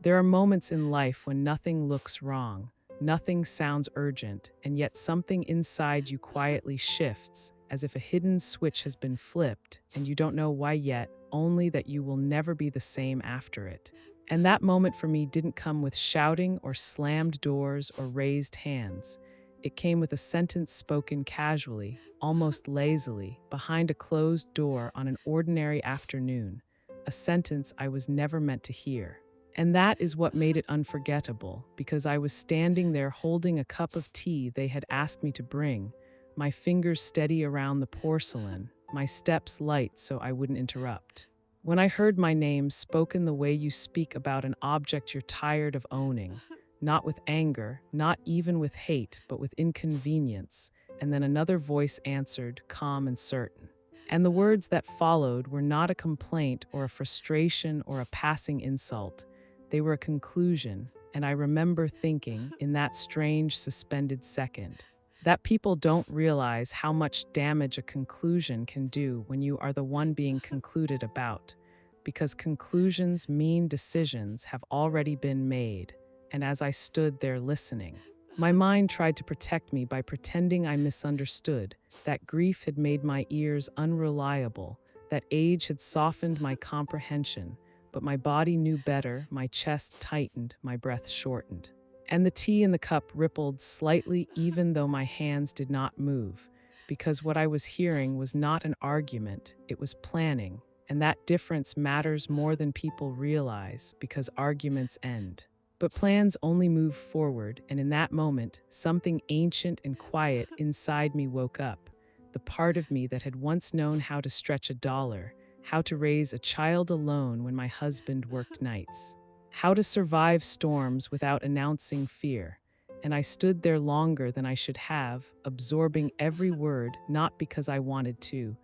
There are moments in life when nothing looks wrong, nothing sounds urgent, and yet something inside you quietly shifts, as if a hidden switch has been flipped, and you don't know why yet, only that you will never be the same after it. And that moment for me didn't come with shouting or slammed doors or raised hands. It came with a sentence spoken casually, almost lazily, behind a closed door on an ordinary afternoon, a sentence I was never meant to hear. And that is what made it unforgettable, because I was standing there holding a cup of tea they had asked me to bring, my fingers steady around the porcelain, my steps light so I wouldn't interrupt. When I heard my name spoken the way you speak about an object you're tired of owning, not with anger, not even with hate, but with inconvenience, and then another voice answered, calm and certain. And the words that followed were not a complaint or a frustration or a passing insult. They were a conclusion, and I remember thinking, in that strange suspended second, that people don't realize how much damage a conclusion can do when you are the one being concluded about, because conclusions mean decisions have already been made. And as I stood there listening, my mind tried to protect me by pretending I misunderstood, that grief had made my ears unreliable, that age had softened my comprehension, but my body knew better, my chest tightened, my breath shortened. And the tea in the cup rippled slightly even though my hands did not move, because what I was hearing was not an argument, it was planning, and that difference matters more than people realize, because arguments end. But plans only move forward, and in that moment, something ancient and quiet inside me woke up, the part of me that had once known how to stretch a dollar, how to raise a child alone when my husband worked nights, how to survive storms without announcing fear. And I stood there longer than I should have, absorbing every word, not because I wanted to,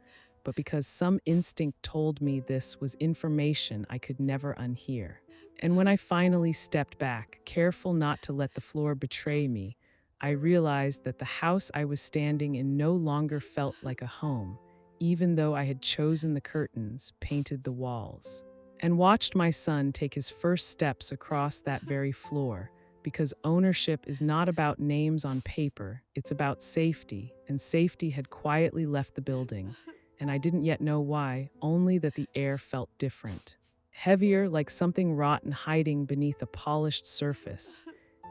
but because some instinct told me this was information I could never unhear. And when I finally stepped back, careful not to let the floor betray me, I realized that the house I was standing in no longer felt like a home, even though I had chosen the curtains, painted the walls, and watched my son take his first steps across that very floor, because ownership is not about names on paper, it's about safety, and safety had quietly left the building, and I didn't yet know why, only that the air felt different. Heavier, like something rotten hiding beneath a polished surface.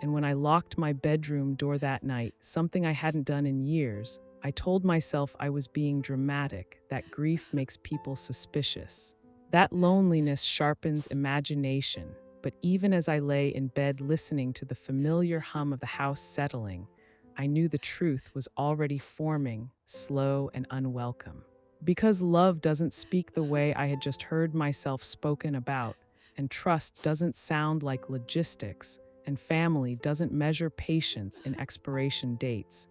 And when I locked my bedroom door that night, something I hadn't done in years, I told myself I was being dramatic, that grief makes people suspicious. That loneliness sharpens imagination, but even as I lay in bed listening to the familiar hum of the house settling, I knew the truth was already forming, slow and unwelcome. Because love doesn't speak the way I had just heard myself spoken about, and trust doesn't sound like logistics, and family doesn't measure patience in expiration dates.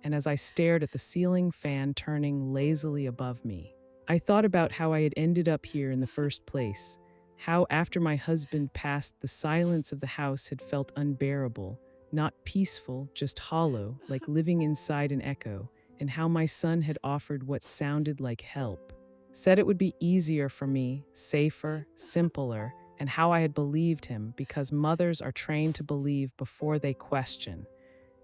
And as I stared at the ceiling fan turning lazily above me, I thought about how I had ended up here in the first place, how after my husband passed, the silence of the house had felt unbearable, not peaceful, just hollow, like living inside an echo, and how my son had offered what sounded like help, said it would be easier for me, safer, simpler, and how I had believed him because mothers are trained to believe before they question.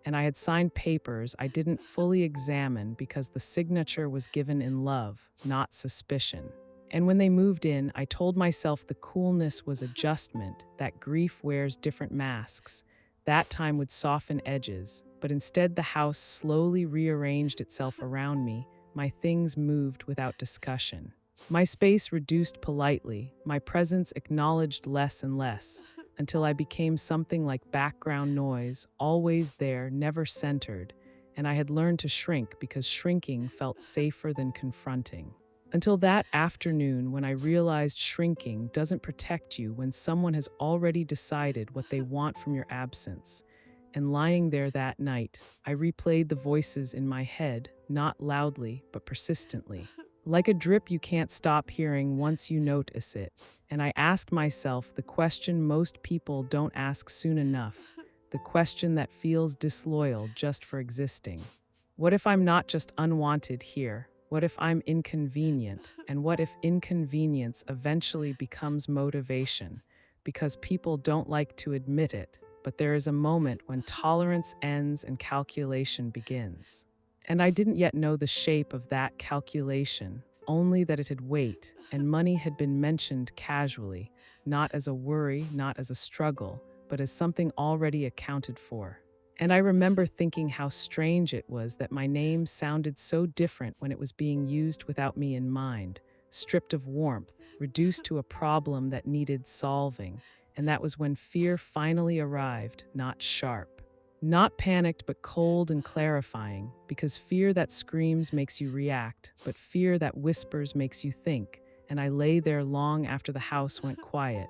And I had signed papers I didn't fully examine because the signature was given in love, not suspicion. And when they moved in, I told myself the coolness was adjustment, that grief wears different masks. That time would soften edges, but instead the house slowly rearranged itself around me. My things moved without discussion. My space reduced politely, my presence acknowledged less and less, until I became something like background noise, always there, never centered, and I had learned to shrink because shrinking felt safer than confronting. Until that afternoon when I realized shrinking doesn't protect you when someone has already decided what they want from your absence. And lying there that night, I replayed the voices in my head, not loudly, but persistently. Like a drip you can't stop hearing once you notice it. And I asked myself the question most people don't ask soon enough, the question that feels disloyal just for existing. What if I'm not just unwanted here? What if I'm inconvenient? And what if inconvenience eventually becomes motivation? because people don't like to admit it, but there is a moment when tolerance ends and calculation begins. And I didn't yet know the shape of that calculation, only that it had weight, and money had been mentioned casually, not as a worry, not as a struggle, but as something already accounted for. And I remember thinking how strange it was that my name sounded so different when it was being used without me in mind, stripped of warmth, reduced to a problem that needed solving. And that was when fear finally arrived, not sharp. Not panicked, but cold and clarifying, because fear that screams makes you react, but fear that whispers makes you think. And I lay there long after the house went quiet,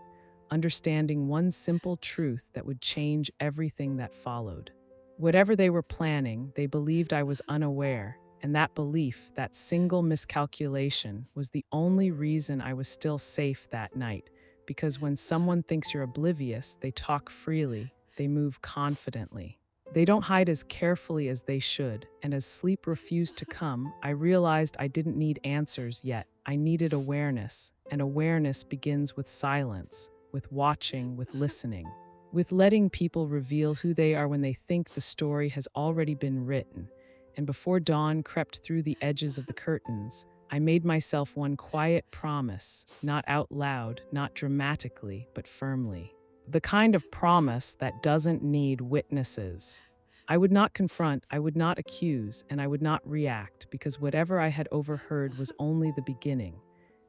understanding one simple truth that would change everything that followed. Whatever they were planning, they believed I was unaware, and that belief, that single miscalculation, was the only reason I was still safe that night. Because when someone thinks you're oblivious, they talk freely, they move confidently. They don't hide as carefully as they should, and as sleep refused to come, I realized I didn't need answers yet. I needed awareness, and awareness begins with silence, with watching, with listening, with letting people reveal who they are when they think the story has already been written. And before dawn crept through the edges of the curtains, I made myself one quiet promise, not out loud, not dramatically, but firmly. The kind of promise that doesn't need witnesses. I would not confront, I would not accuse, and I would not react, because whatever I had overheard was only the beginning.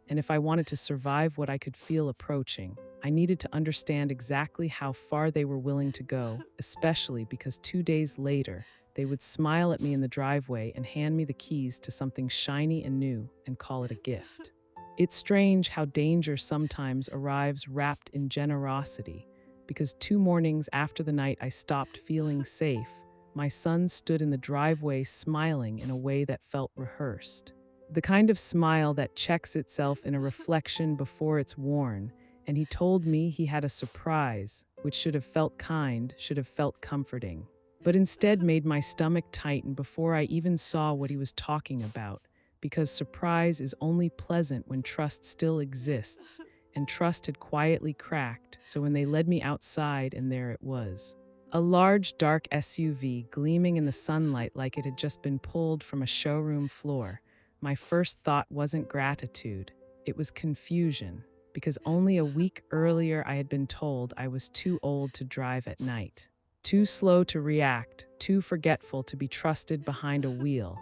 And if I wanted to survive what I could feel approaching, I needed to understand exactly how far they were willing to go, especially because 2 days later, they would smile at me in the driveway and hand me the keys to something shiny and new and call it a gift. It's strange how danger sometimes arrives wrapped in generosity, because 2 mornings after the night I stopped feeling safe, my son stood in the driveway smiling in a way that felt rehearsed. The kind of smile that checks itself in a reflection before it's worn, and he told me he had a surprise, which should have felt kind, should have felt comforting, but instead made my stomach tighten before I even saw what he was talking about, because surprise is only pleasant when trust still exists, and trust had quietly cracked, so when they led me outside and there it was. A large, dark SUV gleaming in the sunlight like it had just been pulled from a showroom floor. My first thought wasn't gratitude, it was confusion, because only a week earlier I had been told I was too old to drive at night, too slow to react, too forgetful to be trusted behind a wheel.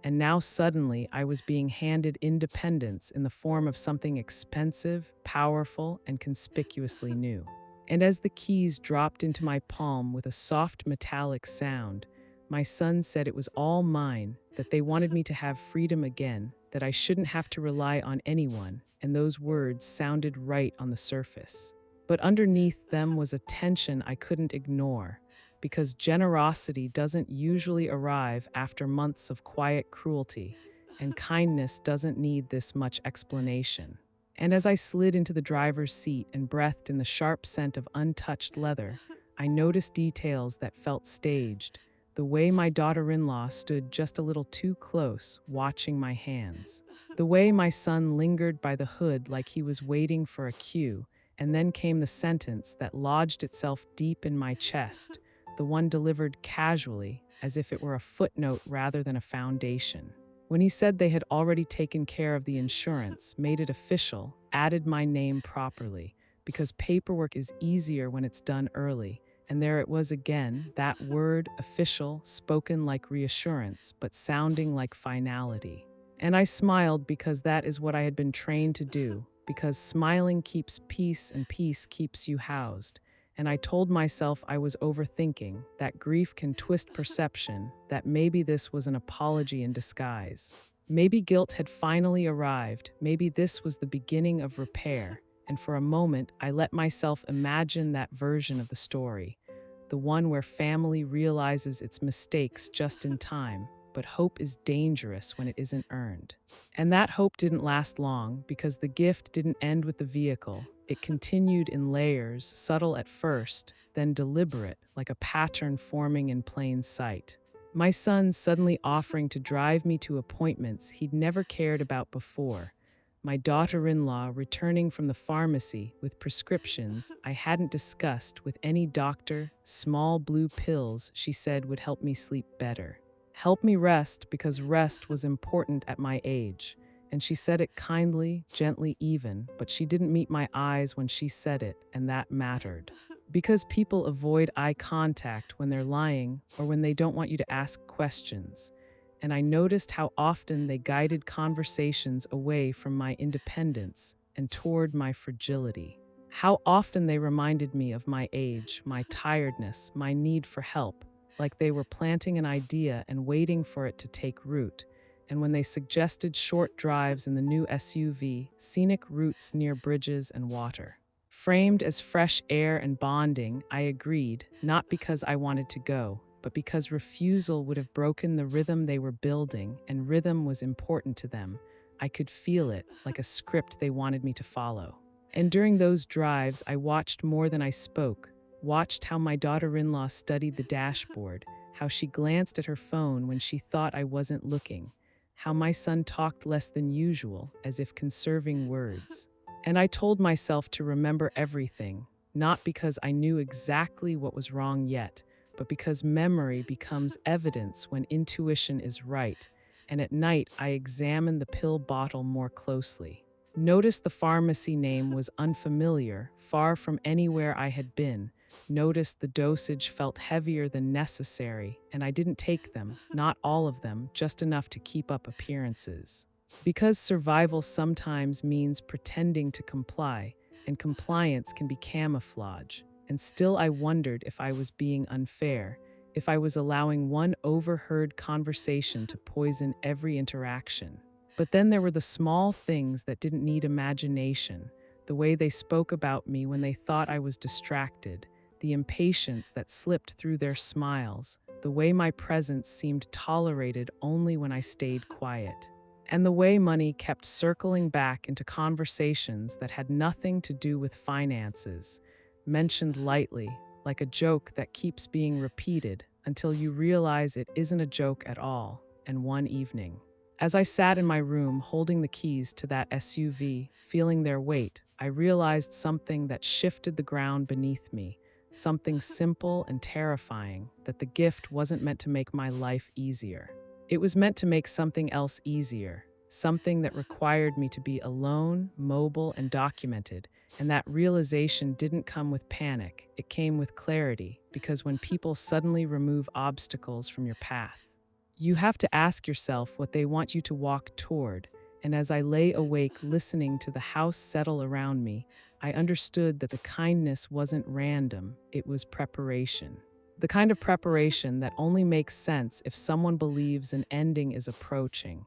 And now suddenly I was being handed independence in the form of something expensive, powerful, and conspicuously new. And as the keys dropped into my palm with a soft metallic sound, my son said it was all mine, that they wanted me to have freedom again, that I shouldn't have to rely on anyone, and those words sounded right on the surface. But underneath them was a tension I couldn't ignore, because generosity doesn't usually arrive after months of quiet cruelty, and kindness doesn't need this much explanation. And as I slid into the driver's seat and breathed in the sharp scent of untouched leather, I noticed details that felt staged. The way my daughter-in-law stood just a little too close, watching my hands. The way my son lingered by the hood like he was waiting for a cue, and then came the sentence that lodged itself deep in my chest, the one delivered casually, as if it were a footnote rather than a foundation. When he said they had already taken care of the insurance, made it official, added my name properly, because paperwork is easier when it's done early, and there it was again, that word, official, spoken like reassurance, but sounding like finality. And I smiled because that is what I had been trained to do, because smiling keeps peace and peace keeps you housed. And I told myself I was overthinking, that grief can twist perception, that maybe this was an apology in disguise. Maybe guilt had finally arrived, maybe this was the beginning of repair, and for a moment I let myself imagine that version of the story, the one where family realizes its mistakes just in time, but hope is dangerous when it isn't earned. And that hope didn't last long, because the gift didn't end with the vehicle. It continued in layers, subtle at first, then deliberate, like a pattern forming in plain sight. My son suddenly offering to drive me to appointments he'd never cared about before. my daughter-in-law returning from the pharmacy with prescriptions I hadn't discussed with any doctor, small blue pills she said would help me sleep better. Help me rest because rest was important at my age. And she said it kindly, gently even, but she didn't meet my eyes when she said it, and that mattered. Because people avoid eye contact when they're lying or when they don't want you to ask questions. And I noticed how often they guided conversations away from my independence and toward my fragility. How often they reminded me of my age, my tiredness, my need for help, like they were planting an idea and waiting for it to take root. And when they suggested short drives in the new SUV, scenic routes near bridges and water. Framed as fresh air and bonding, I agreed, not because I wanted to go, but because refusal would have broken the rhythm they were building, and rhythm was important to them. I could feel it, like a script they wanted me to follow. And during those drives, I watched more than I spoke, watched how my daughter-in-law studied the dashboard, how she glanced at her phone when she thought I wasn't looking, how my son talked less than usual, as if conserving words. And I told myself to remember everything, not because I knew exactly what was wrong yet, but because memory becomes evidence when intuition is right. And at night, I examined the pill bottle more closely. Notice the pharmacy name was unfamiliar, far from anywhere I had been. Notice the dosage felt heavier than necessary, and I didn't take them, not all of them, just enough to keep up appearances. Because survival sometimes means pretending to comply, and compliance can be camouflage. And still I wondered if I was being unfair, if I was allowing one overheard conversation to poison every interaction. But then there were the small things that didn't need imagination, the way they spoke about me when they thought I was distracted, the impatience that slipped through their smiles, the way my presence seemed tolerated only when I stayed quiet. And the way money kept circling back into conversations that had nothing to do with finances, mentioned lightly, like a joke that keeps being repeated until you realize it isn't a joke at all. And one evening, as I sat in my room holding the keys to that SUV, feeling their weight, I realized something that shifted the ground beneath me, something simple and terrifying, that the gift wasn't meant to make my life easier. It was meant to make something else easier, something that required me to be alone, mobile, and documented. And that realization didn't come with panic, it came with clarity, because when people suddenly remove obstacles from your path, you have to ask yourself what they want you to walk toward. And as I lay awake listening to the house settle around me, I understood that the kindness wasn't random, it was preparation. The kind of preparation that only makes sense if someone believes an ending is approaching.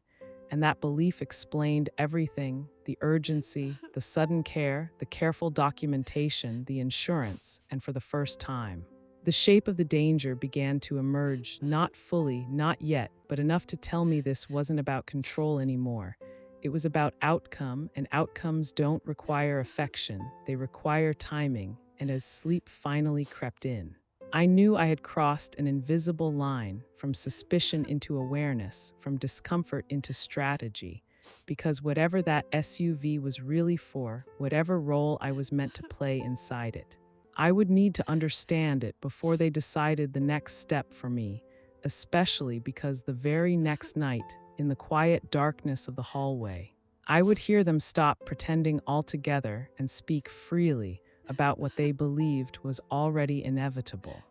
And that belief explained everything: the urgency, the sudden care, the careful documentation, the insurance, and for the first time, the shape of the danger began to emerge, not fully, not yet, but enough to tell me this wasn't about control anymore. It was about outcome, and outcomes don't require affection, they require timing. And as sleep finally crept in, I knew I had crossed an invisible line, from suspicion into awareness, from discomfort into strategy, because whatever that SUV was really for, whatever role I was meant to play inside it, I would need to understand it before they decided the next step for me, especially because the very next night, in the quiet darkness of the hallway, I would hear them stop pretending altogether and speak freely about what they believed was already inevitable.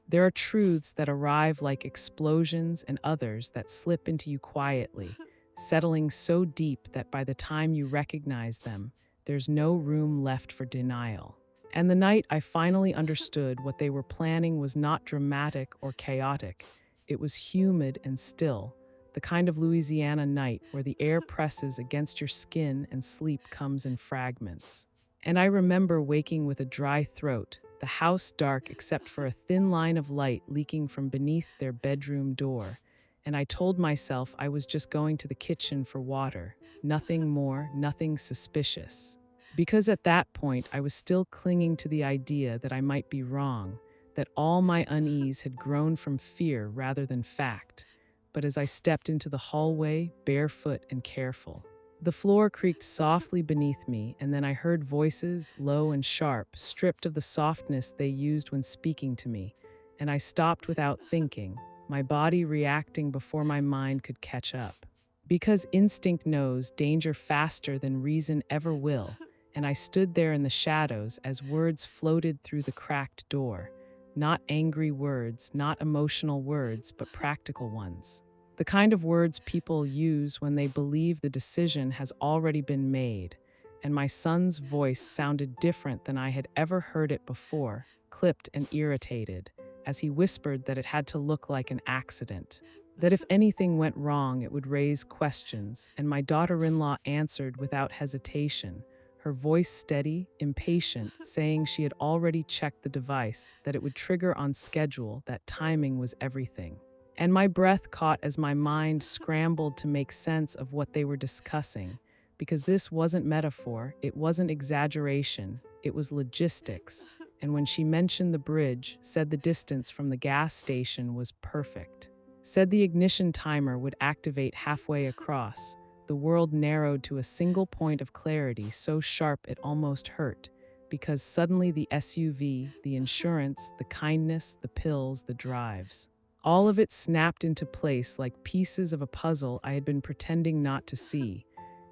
There are truths that arrive like explosions and others that slip into you quietly, settling so deep that by the time you recognize them, there's no room left for denial. And the night I finally understood what they were planning was not dramatic or chaotic. It was humid and still, the kind of Louisiana night where the air presses against your skin and sleep comes in fragments. And I remember waking with a dry throat, the house dark except for a thin line of light leaking from beneath their bedroom door. And I told myself I was just going to the kitchen for water, nothing more, nothing suspicious. Because at that point, I was still clinging to the idea that I might be wrong, that all my unease had grown from fear rather than fact. But as I stepped into the hallway, barefoot and careful, The floor creaked softly beneath me, and then I heard voices, low and sharp, stripped of the softness they used when speaking to me, and I stopped without thinking, my body reacting before my mind could catch up. Because instinct knows danger faster than reason ever will, and I stood there in the shadows as words floated through the cracked door. Not angry words, not emotional words, but practical ones. The kind of words people use when they believe the decision has already been made. And my son's voice sounded different than I had ever heard it before, clipped and irritated, as he whispered that it had to look like an accident. That if anything went wrong, it would raise questions, and my daughter-in-law answered without hesitation, her voice steady, impatient, saying she had already checked the device, that it would trigger on schedule, that timing was everything. And my breath caught as my mind scrambled to make sense of what they were discussing, because this wasn't metaphor, it wasn't exaggeration, it was logistics. And when she mentioned the bridge, said the distance from the gas station was perfect, said the ignition timer would activate halfway across, the world narrowed to a single point of clarity so sharp it almost hurt, because suddenly the SUV, the insurance, the kindness, the pills, the drives, all of it snapped into place like pieces of a puzzle I had been pretending not to see,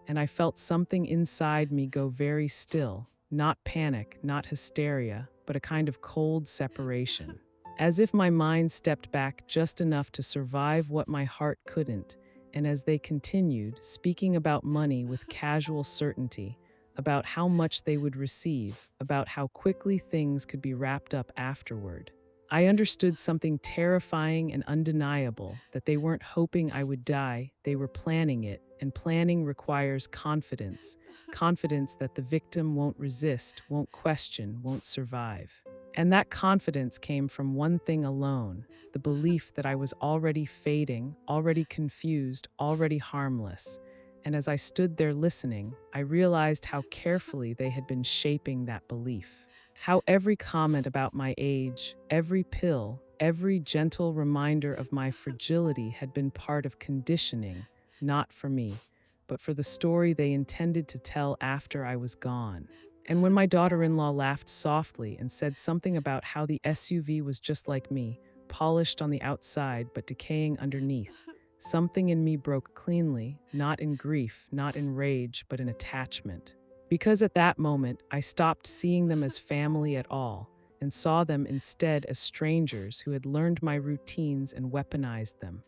and I felt something inside me go very still, not panic, not hysteria, but a kind of cold separation. As if my mind stepped back just enough to survive what my heart couldn't, and as they continued, speaking about money with casual certainty, about how much they would receive, about how quickly things could be wrapped up afterward, I understood something terrifying and undeniable, that they weren't hoping I would die, they were planning it, and planning requires confidence, confidence that the victim won't resist, won't question, won't survive. And that confidence came from one thing alone, the belief that I was already fading, already confused, already harmless. And as I stood there listening, I realized how carefully they had been shaping that belief. How every comment about my age, every pill, every gentle reminder of my fragility had been part of conditioning, not for me, but for the story they intended to tell after I was gone. And when my daughter-in-law laughed softly and said something about how the SUV was just like me, polished on the outside but decaying underneath, something in me broke cleanly, not in grief, not in rage, but in attachment. Because at that moment, I stopped seeing them as family at all and saw them instead as strangers who had learned my routines and weaponized them.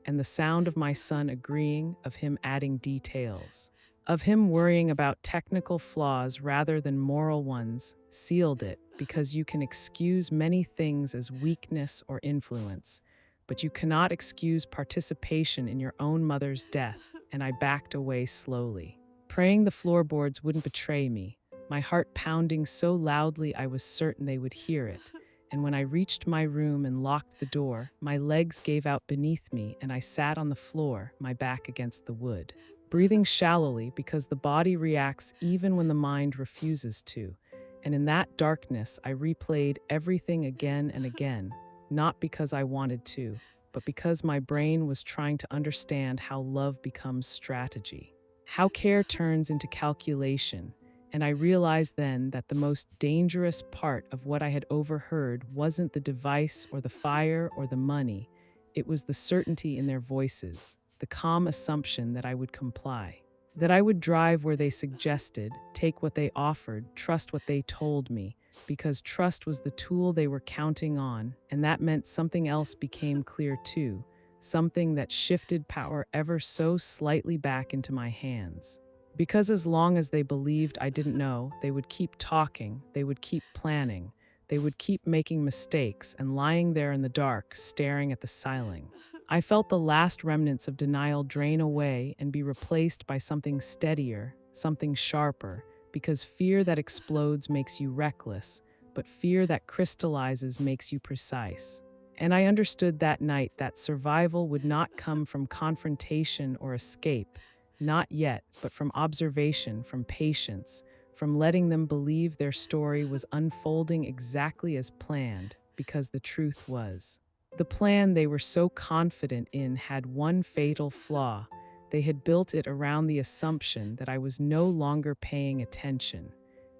And the sound of my son agreeing, of him adding details, of him worrying about technical flaws rather than moral ones, sealed it, because you can excuse many things as weakness or influence, but you cannot excuse participation in your own mother's death, and I backed away slowly, praying the floorboards wouldn't betray me, my heart pounding so loudly I was certain they would hear it. And when I reached my room and locked the door, my legs gave out beneath me and I sat on the floor, my back against the wood, breathing shallowly because the body reacts even when the mind refuses to. And in that darkness, I replayed everything again and again, not because I wanted to, but because my brain was trying to understand how love becomes strategy, how care turns into calculation. And I realized then that the most dangerous part of what I had overheard wasn't the device or the fire or the money. It was the certainty in their voices, the calm assumption that I would comply, that I would drive where they suggested, take what they offered, trust what they told me, because trust was the tool they were counting on, and that meant something else became clear too, something that shifted power ever so slightly back into my hands. Because as long as they believed I didn't know, they would keep talking, they would keep planning, they would keep making mistakes and lying there in the dark, staring at the ceiling. I felt the last remnants of denial drain away and be replaced by something steadier, something sharper, because fear that explodes makes you reckless, but fear that crystallizes makes you precise. And I understood that night that survival would not come from confrontation or escape. Not yet, but from observation, from patience, from letting them believe their story was unfolding exactly as planned, because the truth was. The plan they were so confident in had one fatal flaw. They had built it around the assumption that I was no longer paying attention,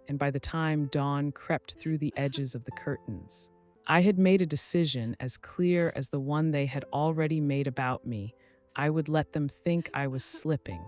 and by the time dawn crept through the edges of the curtains, I had made a decision as clear as the one they had already made about me. I would let them think I was slipping.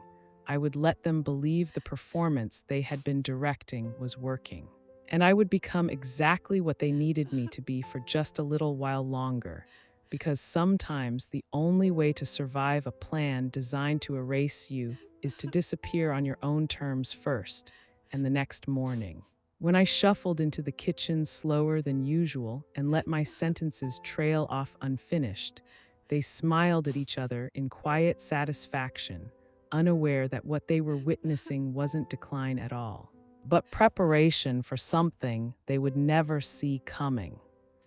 I would let them believe the performance they had been directing was working. And I would become exactly what they needed me to be for just a little while longer. Because sometimes the only way to survive a plan designed to erase you is to disappear on your own terms first, and the next morning. When I shuffled into the kitchen slower than usual and let my sentences trail off unfinished, they smiled at each other in quiet satisfaction, unaware that what they were witnessing wasn't decline at all, but preparation for something they would never see coming.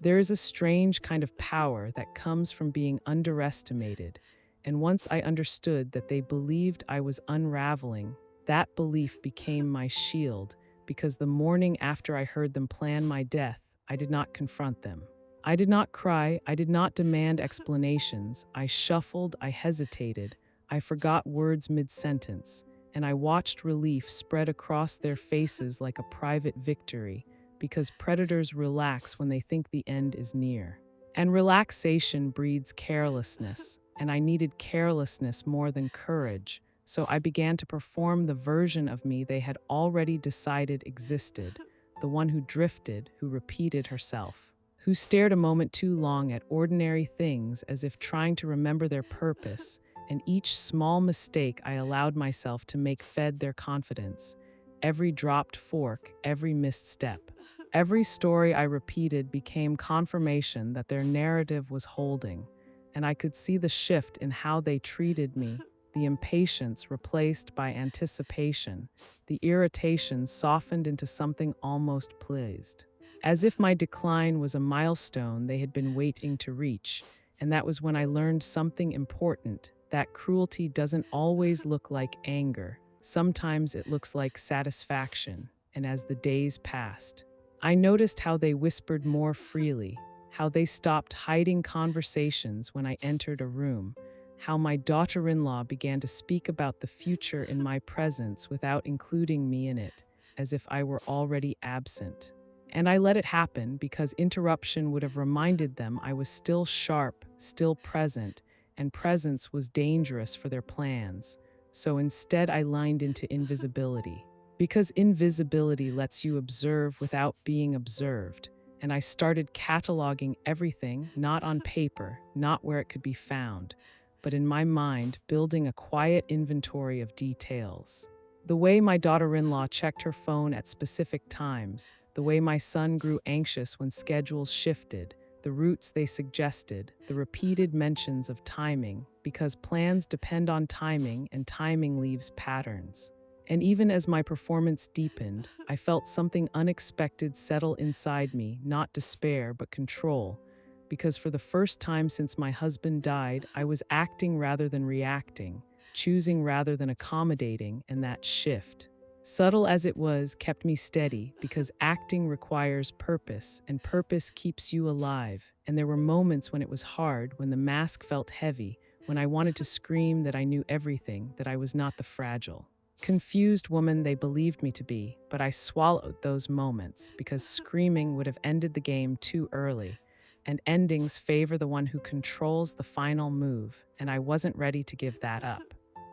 There is a strange kind of power that comes from being underestimated, and once I understood that they believed I was unraveling, that belief became my shield, because the morning after I heard them plan my death, I did not confront them. I did not cry, I did not demand explanations. I shuffled, I hesitated, I forgot words mid-sentence, and I watched relief spread across their faces like a private victory, because predators relax when they think the end is near. And relaxation breeds carelessness, and I needed carelessness more than courage, so I began to perform the version of me they had already decided existed, the one who drifted, who repeated herself, who stared a moment too long at ordinary things as if trying to remember their purpose, and each small mistake I allowed myself to make fed their confidence. Every dropped fork, every missed step, every story I repeated became confirmation that their narrative was holding, and I could see the shift in how they treated me, the impatience replaced by anticipation, the irritation softened into something almost pleased. As if my decline was a milestone they had been waiting to reach, and that was when I learned something important, that cruelty doesn't always look like anger. Sometimes it looks like satisfaction, and as the days passed, I noticed how they whispered more freely, how they stopped hiding conversations when I entered a room, how my daughter-in-law began to speak about the future in my presence without including me in it, as if I were already absent. And I let it happen because interruption would have reminded them I was still sharp, still present, and presence was dangerous for their plans. So instead I lined into invisibility. Because invisibility lets you observe without being observed, and I started cataloging everything, not on paper, not where it could be found, but in my mind, building a quiet inventory of details. The way my daughter-in-law checked her phone at specific times, the way my son grew anxious when schedules shifted, the routes they suggested, the repeated mentions of timing, because plans depend on timing and timing leaves patterns. And even as my performance deepened, I felt something unexpected settle inside me, not despair, but control. Because for the first time since my husband died, I was acting rather than reacting, choosing rather than accommodating, and that shift, subtle as it was, kept me steady, because acting requires purpose, and purpose keeps you alive. And there were moments when it was hard, when the mask felt heavy, when I wanted to scream that I knew everything, that I was not the fragile, confused woman they believed me to be, but I swallowed those moments because screaming would have ended the game too early, and endings favor the one who controls the final move, and I wasn't ready to give that up.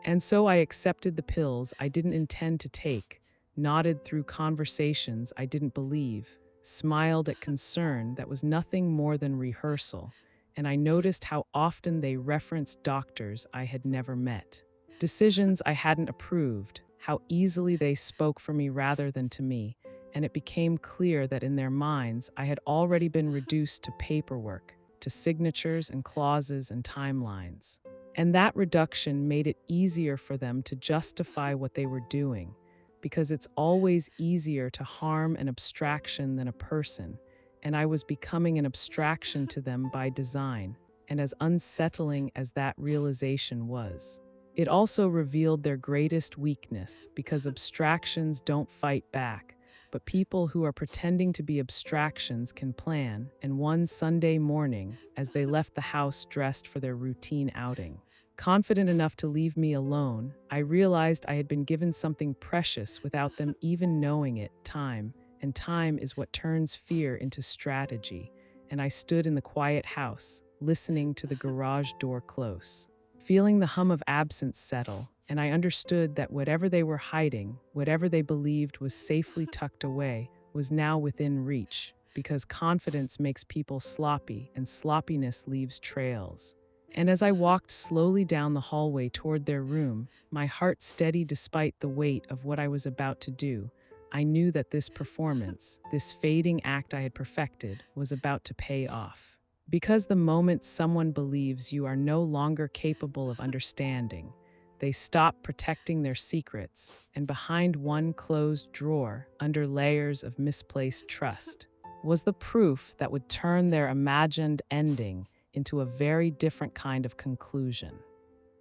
And so I accepted the pills I didn't intend to take, nodded through conversations I didn't believe, smiled at concern that was nothing more than rehearsal, and I noticed how often they referenced doctors I had never met, decisions I hadn't approved, how easily they spoke for me rather than to me, and it became clear that in their minds I had already been reduced to paperwork, to signatures and clauses and timelines. And that reduction made it easier for them to justify what they were doing, because it's always easier to harm an abstraction than a person, and I was becoming an abstraction to them by design, and as unsettling as that realization was, it also revealed their greatest weakness, because abstractions don't fight back, but people who are pretending to be abstractions can plan. And one Sunday morning, as they left the house dressed for their routine outing, Confident enough to leave me alone, I realized I had been given something precious without them even knowing it: time. And time is what turns fear into strategy. And I stood in the quiet house, listening to the garage door close, feeling the hum of absence settle, and I understood that whatever they were hiding, whatever they believed was safely tucked away, was now within reach, because confidence makes people sloppy, and sloppiness leaves trails. And as I walked slowly down the hallway toward their room, my heart steady despite the weight of what I was about to do, I knew that this performance, this fading act I had perfected, was about to pay off. Because the moment someone believes you are no longer capable of understanding, they stop protecting their secrets, and behind one closed drawer, under layers of misplaced trust, was the proof that would turn their imagined ending into a very different kind of conclusion.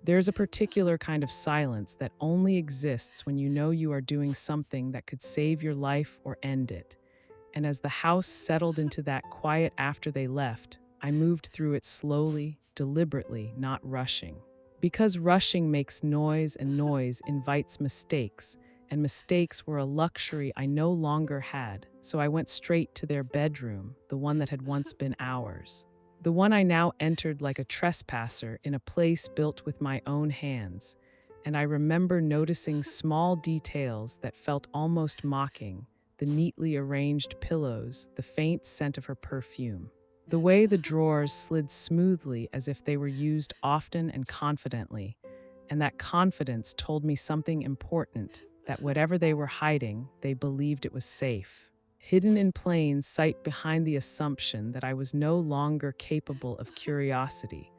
There's a particular kind of silence that only exists when you know you are doing something that could save your life or end it. And as the house settled into that quiet after they left, I moved through it slowly, deliberately, not rushing. Because rushing makes noise and noise invites mistakes, and mistakes were a luxury I no longer had, so I went straight to their bedroom, the one that had once been ours. The one I now entered like a trespasser in a place built with my own hands, and I remember noticing small details that felt almost mocking: the neatly arranged pillows, the faint scent of her perfume, the way the drawers slid smoothly as if they were used often and confidently. And that confidence told me something important: that whatever they were hiding, they believed it was safe, hidden in plain sight behind the assumption that I was no longer capable of curiosity.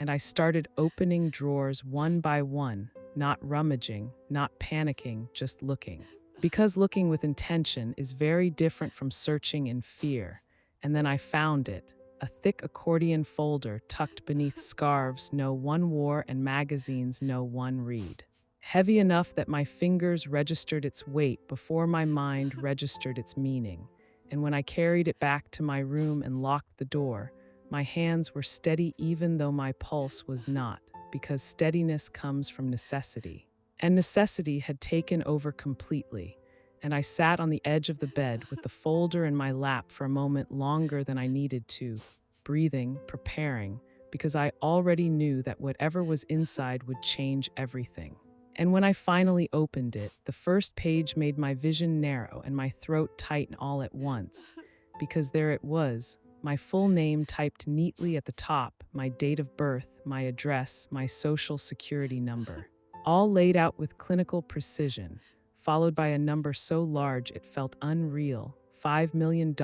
And I started opening drawers one by one, not rummaging, not panicking, just looking. Because looking with intention is very different from searching in fear. And then I found it: a thick accordion folder tucked beneath scarves no one wore and magazines no one read. Heavy enough that my fingers registered its weight before my mind registered its meaning. And when I carried it back to my room and locked the door, my hands were steady even though my pulse was not, because steadiness comes from necessity. And necessity had taken over completely, and I sat on the edge of the bed with the folder in my lap for a moment longer than I needed to, breathing, preparing, because I already knew that whatever was inside would change everything. And when I finally opened it, the first page made my vision narrow and my throat tighten all at once, because there it was, my full name typed neatly at the top, my date of birth, my address, my social security number, all laid out with clinical precision, followed by a number so large it felt unreal: $5 million,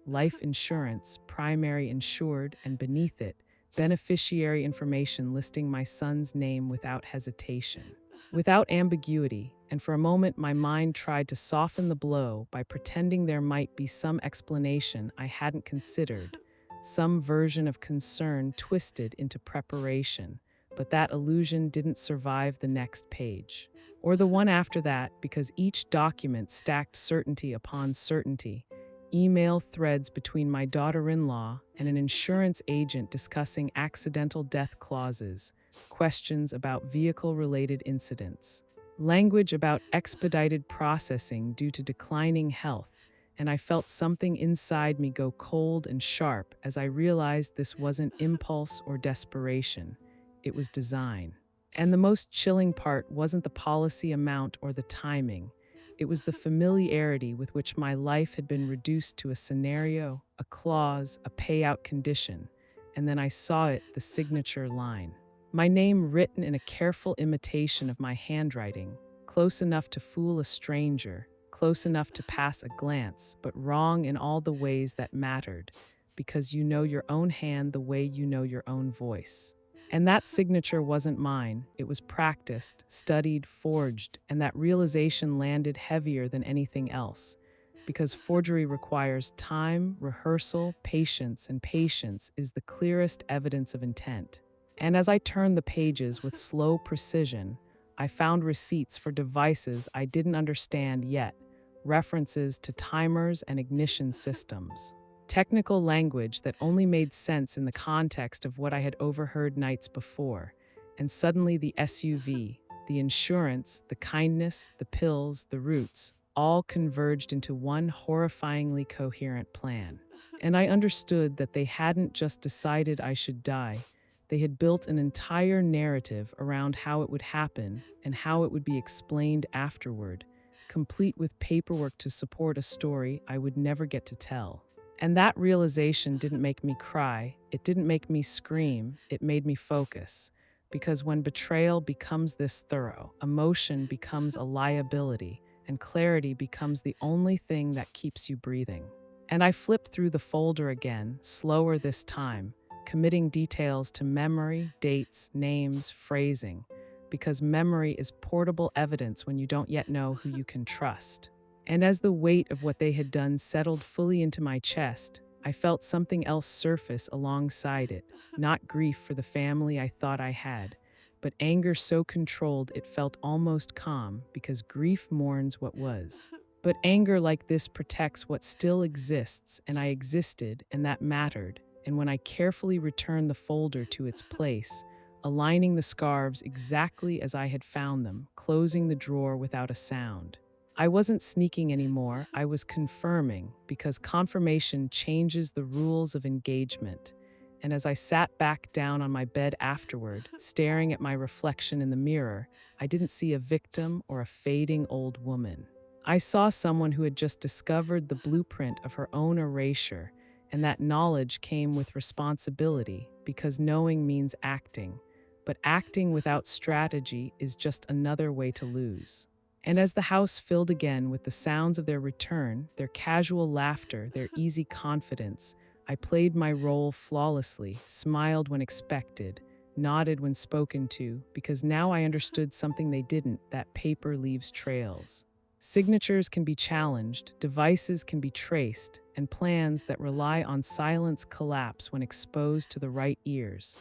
life insurance, primary insured, and beneath it, beneficiary information listing my son's name without hesitation, without ambiguity. And for a moment my mind tried to soften the blow by pretending there might be some explanation I hadn't considered, some version of concern twisted into preparation. But that illusion didn't survive the next page, or the one after that, because each document stacked certainty upon certainty: email threads between my daughter-in-law and an insurance agent discussing accidental death clauses, questions about vehicle-related incidents, language about expedited processing due to declining health. And I felt something inside me go cold and sharp as I realized this wasn't impulse or desperation. It was design. And the most chilling part wasn't the policy amount or the timing. It was the familiarity with which my life had been reduced to a scenario, a clause, a payout condition. And then I saw it: the signature line. My name written in a careful imitation of my handwriting, close enough to fool a stranger, close enough to pass a glance, but wrong in all the ways that mattered, because you know your own hand the way you know your own voice. And that signature wasn't mine. It was practiced, studied, forged, and that realization landed heavier than anything else. Because forgery requires time, rehearsal, patience, and patience is the clearest evidence of intent. And as I turned the pages with slow precision, I found receipts for devices I didn't understand yet, references to timers and ignition systems, technical language that only made sense in the context of what I had overheard nights before. and suddenly the SUV, the insurance, the kindness, the pills, the roots, all converged into one horrifyingly coherent plan. And I understood that they hadn't just decided I should die, they had built an entire narrative around how it would happen and how it would be explained afterward, complete with paperwork to support a story I would never get to tell. And that realization didn't make me cry, it didn't make me scream, it made me focus. Because when betrayal becomes this thorough, emotion becomes a liability, and clarity becomes the only thing that keeps you breathing. And I flipped through the folder again, slower this time, committing details to memory, dates, names, phrasing, because memory is portable evidence when you don't yet know who you can trust. And as the weight of what they had done settled fully into my chest, I felt something else surface alongside it, not grief for the family I thought I had, but anger so controlled it felt almost calm because grief mourns what was. But anger like this protects what still exists, and I existed, and that mattered. And when I carefully returned the folder to its place, aligning the scarves exactly as I had found them, closing the drawer without a sound, I wasn't sneaking anymore, I was confirming, because confirmation changes the rules of engagement. And as I sat back down on my bed afterward, staring at my reflection in the mirror, I didn't see a victim or a fading old woman. I saw someone who had just discovered the blueprint of her own erasure, and that knowledge came with responsibility, because knowing means acting. But acting without strategy is just another way to lose. And as the house filled again with the sounds of their return, their casual laughter, their easy confidence, I played my role flawlessly, smiled when expected, nodded when spoken to, because now I understood something they didn't, that paper leaves trails. Signatures can be challenged, devices can be traced, and plans that rely on silence collapse when exposed to the right ears.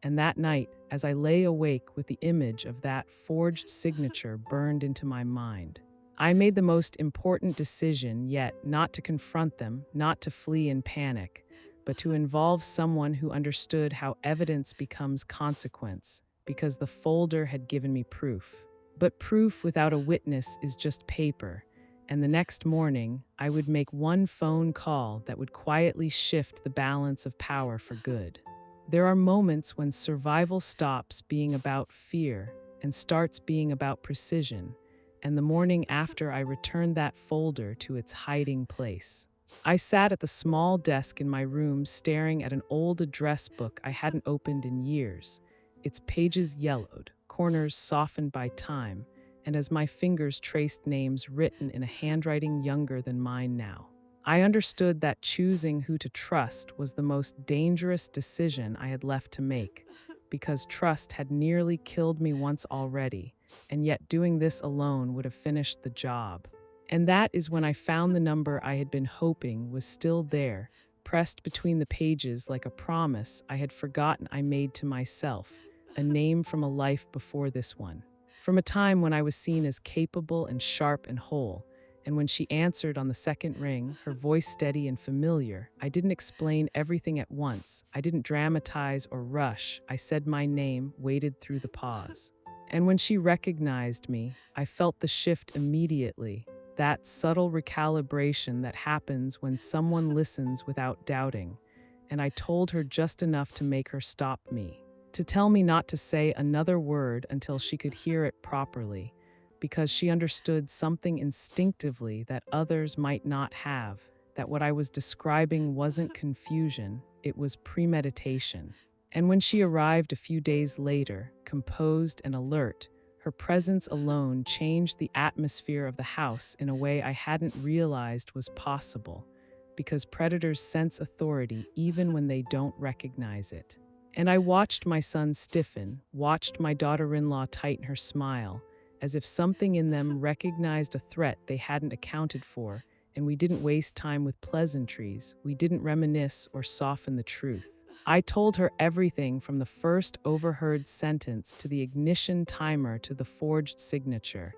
And that night, as I lay awake with the image of that forged signature burned into my mind, I made the most important decision yet, not to confront them, not to flee in panic, but to involve someone who understood how evidence becomes consequence, because the folder had given me proof. But proof without a witness is just paper, and the next morning, I would make one phone call that would quietly shift the balance of power for good. There are moments when survival stops being about fear and starts being about precision, and the morning after I returned that folder to its hiding place, I sat at the small desk in my room staring at an old address book I hadn't opened in years, its pages yellowed, corners softened by time, and as my fingers traced names written in a handwriting younger than mine now, I understood that choosing who to trust was the most dangerous decision I had left to make, because trust had nearly killed me once already, and yet doing this alone would have finished the job. And that is when I found the number I had been hoping was still there, pressed between the pages like a promise I had forgotten I made to myself, a name from a life before this one, from a time when I was seen as capable and sharp and whole. And when she answered on the second ring, her voice steady and familiar, I didn't explain everything at once. I didn't dramatize or rush. I said my name, waited through the pause. And when she recognized me, I felt the shift immediately, that subtle recalibration that happens when someone listens without doubting. And I told her just enough to make her stop me, to tell me not to say another word until she could hear it properly, because she understood something instinctively that others might not have, that what I was describing wasn't confusion, it was premeditation. And when she arrived a few days later, composed and alert, her presence alone changed the atmosphere of the house in a way I hadn't realized was possible, because predators sense authority even when they don't recognize it. And I watched my son stiffen, watched my daughter-in-law tighten her smile, as if something in them recognized a threat they hadn't accounted for, and we didn't waste time with pleasantries, we didn't reminisce or soften the truth. I told her everything from the first overheard sentence to the ignition timer to the forged signature,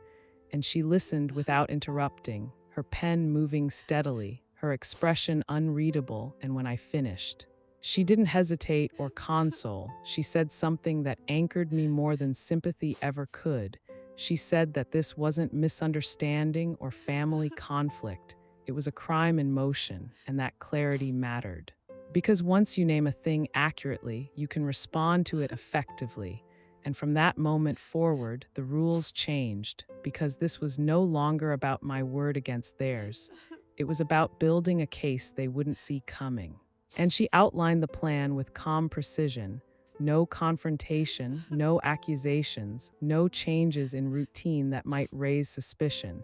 and she listened without interrupting, her pen moving steadily, her expression unreadable, and when I finished, She didn't hesitate or console. She said something that anchored me more than sympathy ever could. She said that this wasn't misunderstanding or family conflict. It was a crime in motion, and that clarity mattered. Because once you name a thing accurately, you can respond to it effectively. And from that moment forward, the rules changed because this was no longer about my word against theirs. It was about building a case they wouldn't see coming. And she outlined the plan with calm precision. No confrontation, no accusations, no changes in routine that might raise suspicion,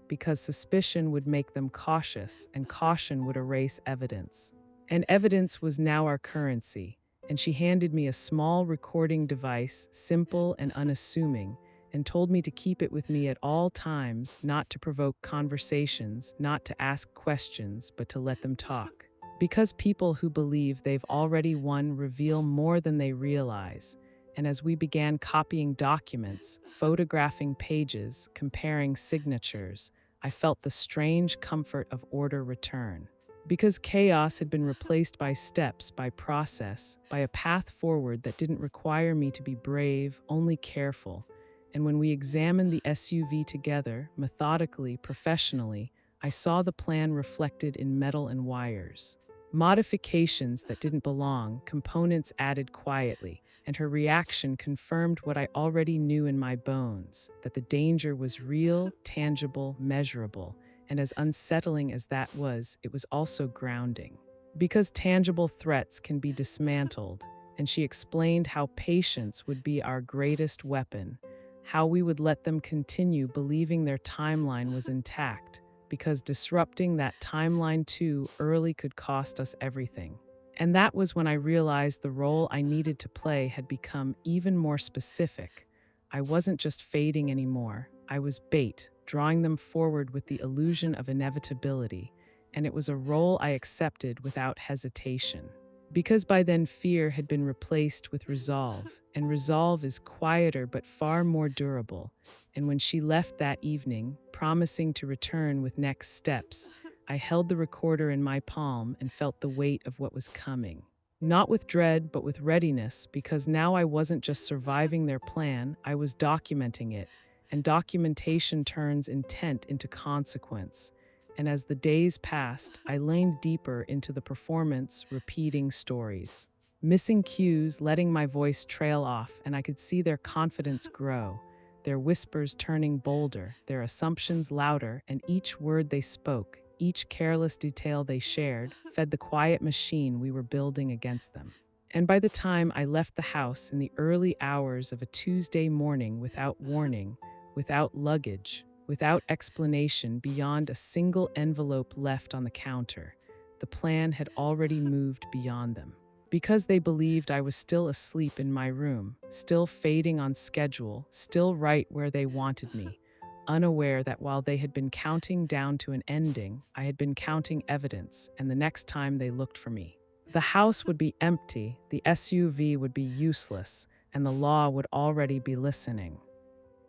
because suspicion would make them cautious, and caution would erase evidence. And evidence was now our currency, and she handed me a small recording device, simple and unassuming, and told me to keep it with me at all times, not to provoke conversations, not to ask questions, but to let them talk. Because people who believe they've already won reveal more than they realize. And as we began copying documents, photographing pages, comparing signatures, I felt the strange comfort of order return. Because chaos had been replaced by steps, by process, by a path forward that didn't require me to be brave, only careful. And when we examined the SUV together, methodically, professionally, I saw the plan reflected in metal and wires. Modifications that didn't belong, components added quietly, and her reaction confirmed what I already knew in my bones, that the danger was real, tangible, measurable, and as unsettling as that was, it was also grounding. Because tangible threats can be dismantled, and she explained how patience would be our greatest weapon, how we would let them continue believing their timeline was intact, because disrupting that timeline too early could cost us everything. And that was when I realized the role I needed to play had become even more specific. I wasn't just fading anymore. I was bait, drawing them forward with the illusion of inevitability, and it was a role I accepted without hesitation. Because by then fear had been replaced with resolve, and resolve is quieter but far more durable. And when she left that evening, promising to return with next steps, I held the recorder in my palm and felt the weight of what was coming. Not with dread, but with readiness, because now I wasn't just surviving their plan, I was documenting it, and documentation turns intent into consequence. And as the days passed, I leaned deeper into the performance, repeating stories. Missing cues, letting my voice trail off, and I could see their confidence grow, their whispers turning bolder, their assumptions louder, and each word they spoke, each careless detail they shared, fed the quiet machine we were building against them. And by the time I left the house in the early hours of a Tuesday morning without warning, without luggage, without explanation beyond a single envelope left on the counter, the plan had already moved beyond them. Because they believed I was still asleep in my room, still fading on schedule, still right where they wanted me, unaware that while they had been counting down to an ending, I had been counting evidence, and the next time they looked for me, the house would be empty, the SUV would be useless, and the law would already be listening.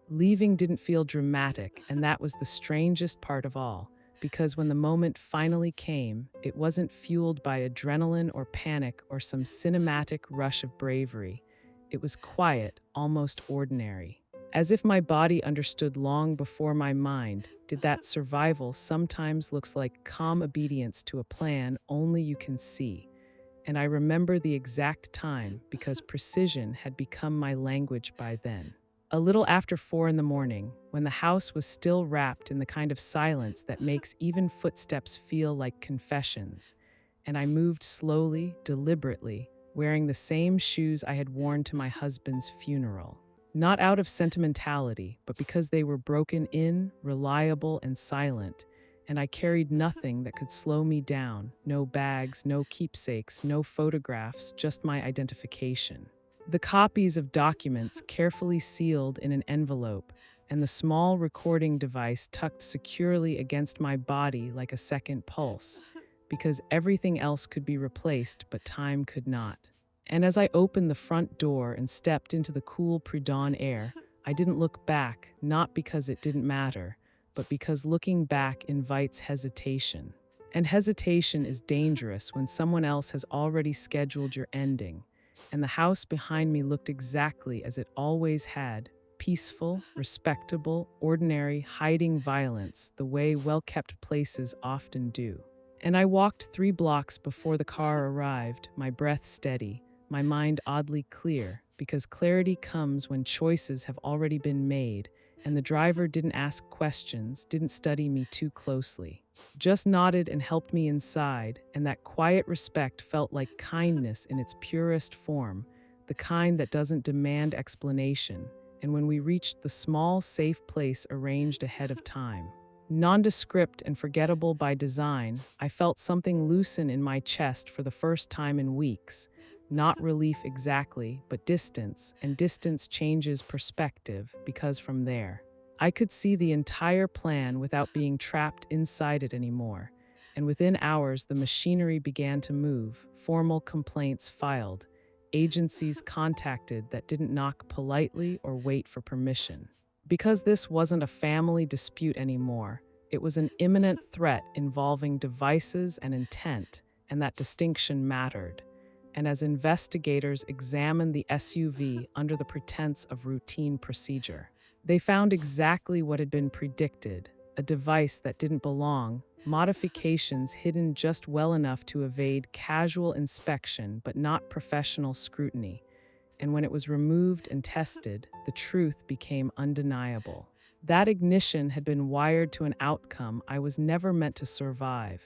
Leaving didn't feel dramatic, and that was the strangest part of all, because when the moment finally came, it wasn't fueled by adrenaline or panic or some cinematic rush of bravery. It was quiet, almost ordinary. As if my body understood long before my mind, did that survival sometimes looks like calm obedience to a plan only you can see. And I remember the exact time because precision had become my language by then. A little after 4 in the morning, when the house was still wrapped in the kind of silence that makes even footsteps feel like confessions, and I moved slowly, deliberately, wearing the same shoes I had worn to my husband's funeral. Not out of sentimentality, but because they were broken in, reliable, and silent, and I carried nothing that could slow me down, no bags, no keepsakes, no photographs, just my identification. The copies of documents carefully sealed in an envelope, and the small recording device tucked securely against my body like a second pulse, because everything else could be replaced, but time could not. And as I opened the front door and stepped into the cool pre-dawn air, I didn't look back, not because it didn't matter, but because looking back invites hesitation. And hesitation is dangerous when someone else has already scheduled your ending. And the house behind me looked exactly as it always had: peaceful, respectable, ordinary, hiding violence the way well kept places often do. And I walked 3 blocks before the car arrived, my breath steady, my mind oddly clear, because clarity comes when choices have already been made, and the driver didn't ask questions, didn't study me too closely. Just nodded and helped me inside, and that quiet respect felt like kindness in its purest form, the kind that doesn't demand explanation. And when we reached the small, safe place arranged ahead of time, nondescript and forgettable by design, I felt something loosen in my chest for the first time in weeks. Not relief exactly, but distance, and distance changes perspective, because from there, I could see the entire plan without being trapped inside it anymore. And within hours, the machinery began to move, formal complaints filed, agencies contacted that didn't knock politely or wait for permission. Because this wasn't a family dispute anymore, it was an imminent threat involving devices and intent, and that distinction mattered. And as investigators examined the SUV under the pretense of routine procedure, they found exactly what had been predicted: a device that didn't belong, modifications hidden just well enough to evade casual inspection but not professional scrutiny. And when it was removed and tested, the truth became undeniable. That ignition had been wired to an outcome I was never meant to survive.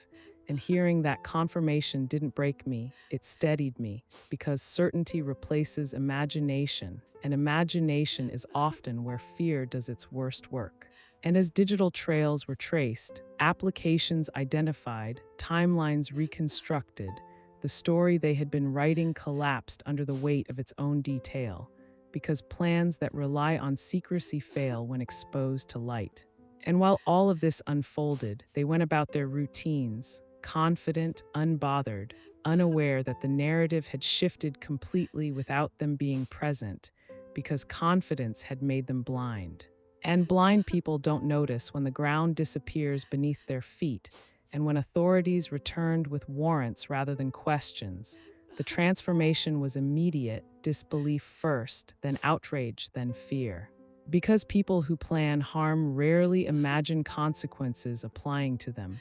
And hearing that confirmation didn't break me, it steadied me, because certainty replaces imagination, and imagination is often where fear does its worst work. And as digital trails were traced, applications identified, timelines reconstructed, the story they had been writing collapsed under the weight of its own detail, because plans that rely on secrecy fail when exposed to light. And while all of this unfolded, they went about their routines, confident, unbothered, unaware that the narrative had shifted completely without them being present, because confidence had made them blind. And blind people don't notice when the ground disappears beneath their feet, and when authorities returned with warrants rather than questions. The transformation was immediate: disbelief first, then outrage, then fear. Because people who plan harm rarely imagine consequences applying to them.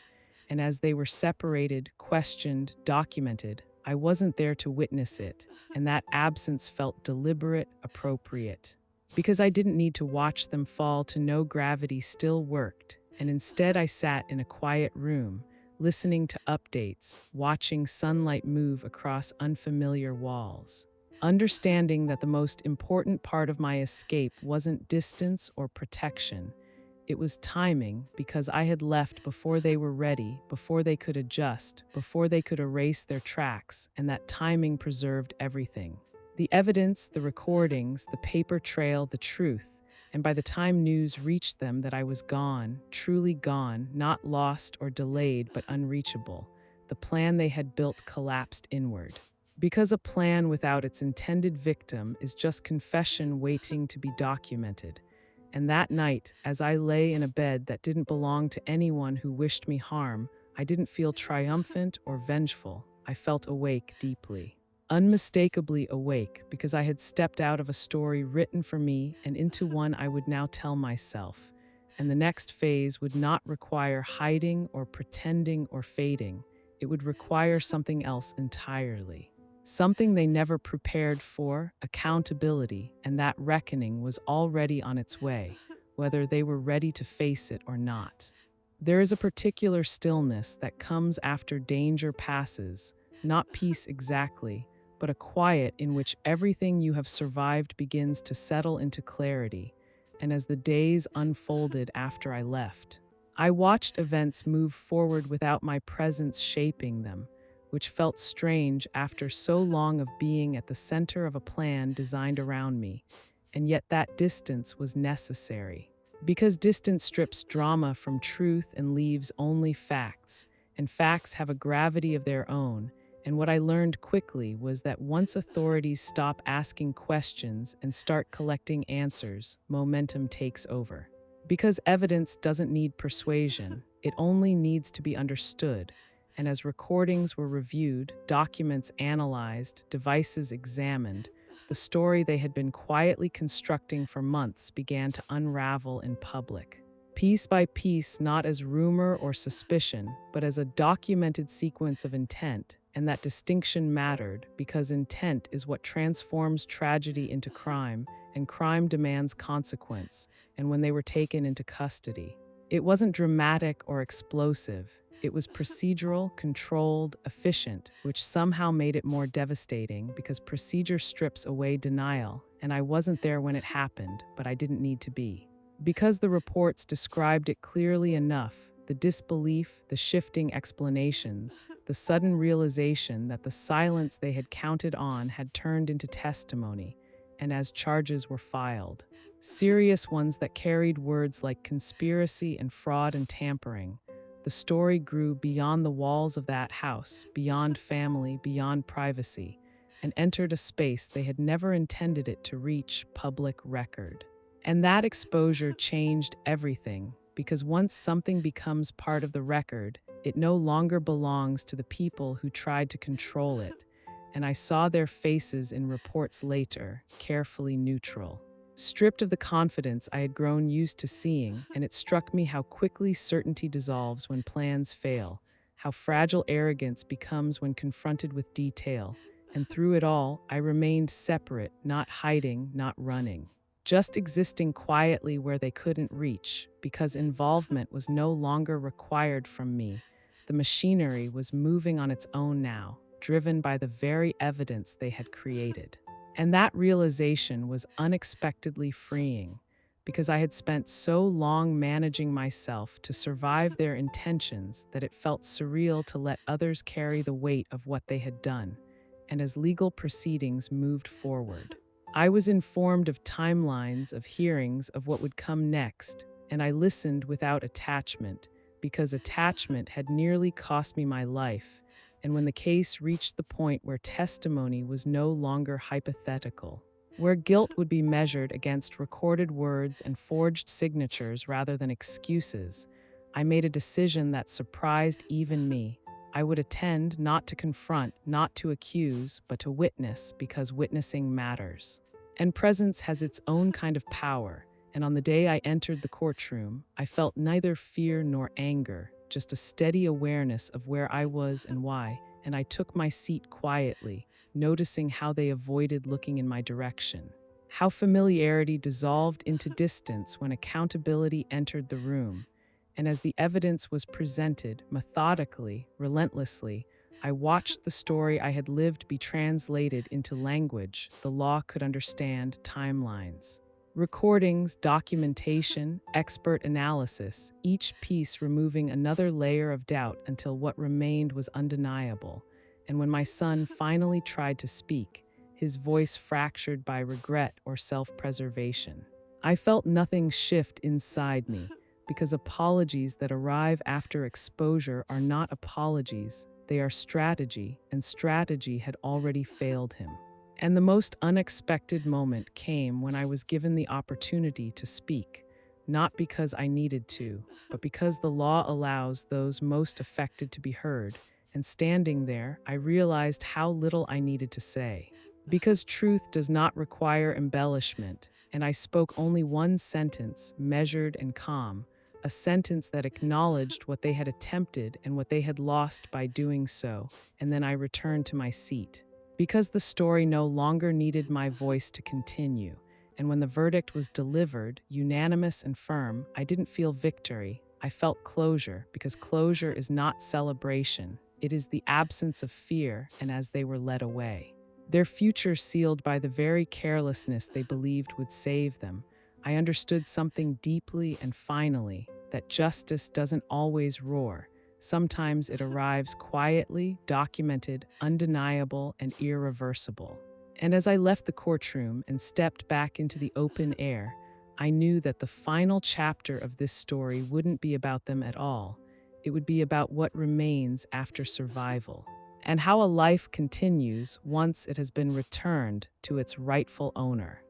And as they were separated, questioned, documented, I wasn't there to witness it, and that absence felt deliberate, appropriate. Because I didn't need to watch them fall to know gravity still worked, and instead I sat in a quiet room, listening to updates, watching sunlight move across unfamiliar walls, understanding that the most important part of my escape wasn't distance or protection. It was timing, because I had left before they were ready, before they could adjust, before they could erase their tracks, and that timing preserved everything. The evidence, the recordings, the paper trail, the truth. And by the time news reached them that I was gone, truly gone, not lost or delayed, but unreachable, the plan they had built collapsed inward. Because a plan without its intended victim is just confession waiting to be documented. And that night, as I lay in a bed that didn't belong to anyone who wished me harm, I didn't feel triumphant or vengeful. I felt awake deeply. Unmistakably awake, because I had stepped out of a story written for me and into one I would now tell myself. And the next phase would not require hiding or pretending or fading. It would require something else entirely. Something they never prepared for: accountability, and that reckoning was already on its way, whether they were ready to face it or not. There is a particular stillness that comes after danger passes, not peace exactly, but a quiet in which everything you have survived begins to settle into clarity. And as the days unfolded after I left, I watched events move forward without my presence shaping them, which felt strange after so long of being at the center of a plan designed around me. And yet that distance was necessary. Because distance strips drama from truth and leaves only facts, and facts have a gravity of their own. And what I learned quickly was that once authorities stop asking questions and start collecting answers, momentum takes over. Because evidence doesn't need persuasion, it only needs to be understood. And as recordings were reviewed, documents analyzed, devices examined, the story they had been quietly constructing for months began to unravel in public. Piece by piece, not as rumor or suspicion, but as a documented sequence of intent. And that distinction mattered because intent is what transforms tragedy into crime, and crime demands consequence. And when they were taken into custody, it wasn't dramatic or explosive. It was procedural, controlled, efficient, which somehow made it more devastating because procedure strips away denial, and I wasn't there when it happened, but I didn't need to be. Because the reports described it clearly enough, the disbelief, the shifting explanations, the sudden realization that the silence they had counted on had turned into testimony, and as charges were filed, serious ones that carried words like conspiracy and fraud and tampering, the story grew beyond the walls of that house, beyond family, beyond privacy, and entered a space they had never intended it to reach: public record. And that exposure changed everything, because once something becomes part of the record, it no longer belongs to the people who tried to control it. And I saw their faces in reports later, carefully neutral, stripped of the confidence I had grown used to seeing, and it struck me how quickly certainty dissolves when plans fail, how fragile arrogance becomes when confronted with detail. And through it all, I remained separate, not hiding, not running, just existing quietly where they couldn't reach, because involvement was no longer required from me. The machinery was moving on its own now, driven by the very evidence they had created. And that realization was unexpectedly freeing, because I had spent so long managing myself to survive their intentions that it felt surreal to let others carry the weight of what they had done. And as legal proceedings moved forward, I was informed of timelines, of hearings, of what would come next, and I listened without attachment, because attachment had nearly cost me my life. And when the case reached the point where testimony was no longer hypothetical, where guilt would be measured against recorded words and forged signatures rather than excuses, I made a decision that surprised even me. I would attend, not to confront, not to accuse, but to witness, because witnessing matters. And presence has its own kind of power, and on the day I entered the courtroom, I felt neither fear nor anger, just a steady awareness of where I was and why, and I took my seat quietly, noticing how they avoided looking in my direction, how familiarity dissolved into distance when accountability entered the room. And as the evidence was presented, methodically, relentlessly, I watched the story I had lived be translated into language the law could understand: timelines, recordings, documentation, expert analysis, each piece removing another layer of doubt until what remained was undeniable. And when my son finally tried to speak, his voice fractured by regret or self-preservation, I felt nothing shift inside me, because apologies that arrive after exposure are not apologies, they are strategy, and strategy had already failed him. And the most unexpected moment came when I was given the opportunity to speak, not because I needed to, but because the law allows those most affected to be heard. And standing there, I realized how little I needed to say. Because truth does not require embellishment, and I spoke only one sentence, measured and calm, a sentence that acknowledged what they had attempted and what they had lost by doing so, and then I returned to my seat. Because the story no longer needed my voice to continue, and when the verdict was delivered, unanimous and firm, I didn't feel victory, I felt closure, because closure is not celebration, it is the absence of fear. And as they were led away, their future sealed by the very carelessness they believed would save them, I understood something deeply and finally, that justice doesn't always roar. Sometimes it arrives quietly, documented, undeniable, and irreversible. And as I left the courtroom and stepped back into the open air, I knew that the final chapter of this story wouldn't be about them at all. It would be about what remains after survival, and how a life continues once it has been returned to its rightful owner.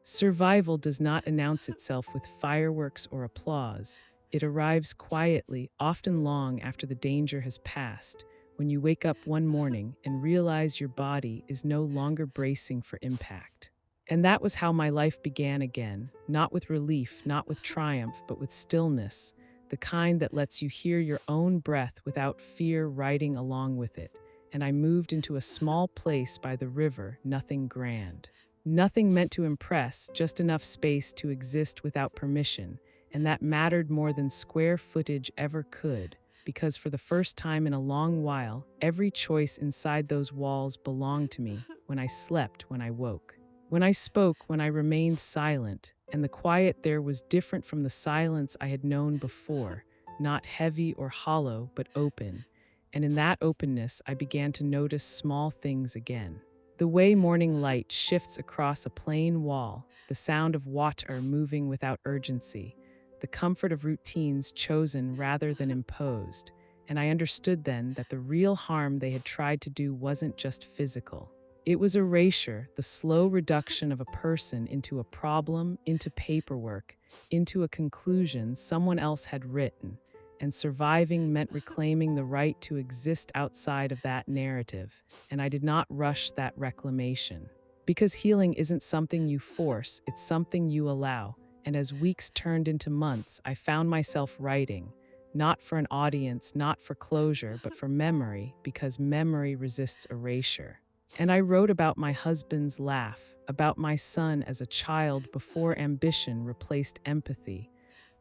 Survival does not announce itself with fireworks or applause. It arrives quietly, often long after the danger has passed, when you wake up one morning and realize your body is no longer bracing for impact. And that was how my life began again, not with relief, not with triumph, but with stillness, the kind that lets you hear your own breath without fear riding along with it. And I moved into a small place by the river, nothing grand. Nothing meant to impress, just enough space to exist without permission, and that mattered more than square footage ever could, because for the first time in a long while, every choice inside those walls belonged to me, when I slept, when I woke. When I spoke, when I remained silent, and the quiet there was different from the silence I had known before, not heavy or hollow, but open. And in that openness, I began to notice small things again. The way morning light shifts across a plain wall, the sound of water moving without urgency, the comfort of routines chosen rather than imposed. And I understood then that the real harm they had tried to do wasn't just physical. It was erasure, the slow reduction of a person into a problem, into paperwork, into a conclusion someone else had written. And surviving meant reclaiming the right to exist outside of that narrative, and I did not rush that reclamation. Because healing isn't something you force, it's something you allow. And as weeks turned into months, I found myself writing, not for an audience, not for closure, but for memory, because memory resists erasure. And I wrote about my husband's laugh, about my son as a child before ambition replaced empathy,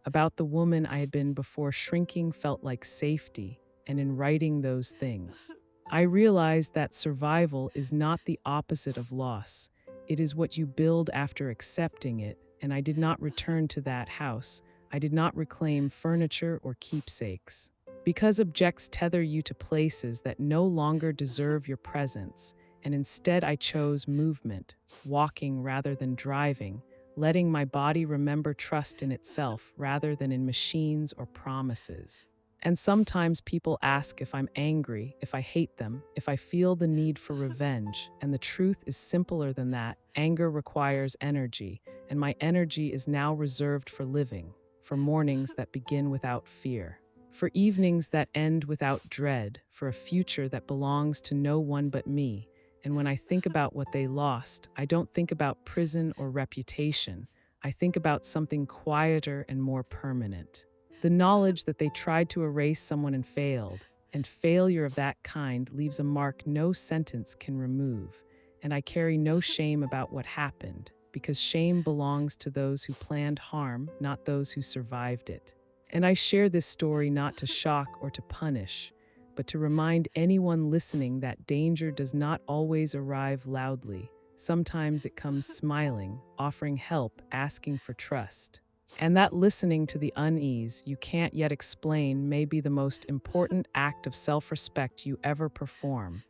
about the woman I had been before shrinking felt like safety, and in writing those things, I realized that survival is not the opposite of loss. It is what you build after accepting it, and I did not return to that house. I did not reclaim furniture or keepsakes. Because objects tether you to places that no longer deserve your presence, and instead I chose movement, walking rather than driving, letting my body remember trust in itself rather than in machines or promises. And sometimes people ask if I'm angry, if I hate them, if I feel the need for revenge, and the truth is simpler than that. Anger requires energy, and my energy is now reserved for living, for mornings that begin without fear, for evenings that end without dread, for a future that belongs to no one but me. And when I think about what they lost, I don't think about prison or reputation. I think about something quieter and more permanent. The knowledge that they tried to erase someone and failure of that kind leaves a mark no sentence can remove. And I carry no shame about what happened, because shame belongs to those who planned harm, not those who survived it. And I share this story not to shock or to punish, but to remind anyone listening that danger does not always arrive loudly. Sometimes it comes smiling, offering help, asking for trust. And that listening to the unease you can't yet explain may be the most important act of self-respect you ever perform.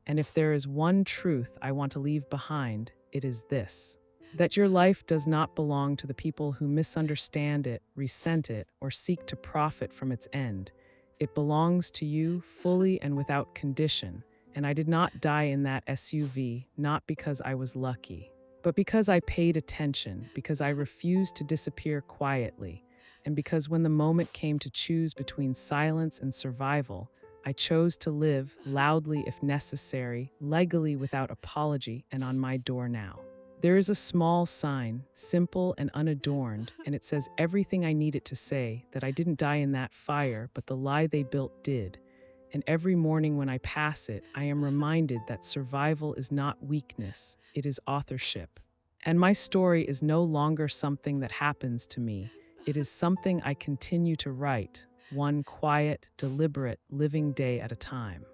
And if there is one truth I want to leave behind, it is this: that your life does not belong to the people who misunderstand it, resent it, or seek to profit from its end. It belongs to you fully and without condition, and I did not die in that SUV, not because I was lucky, but because I paid attention, because I refused to disappear quietly, and because when the moment came to choose between silence and survival, I chose to live, loudly if necessary, legally without apology, and on my door now. There is a small sign, simple and unadorned, and it says everything I need it to say, that I didn't die in that fire, but the lie they built did. And every morning when I pass it, I am reminded that survival is not weakness, it is authorship. And my story is no longer something that happens to me. It is something I continue to write, one quiet, deliberate, living day at a time.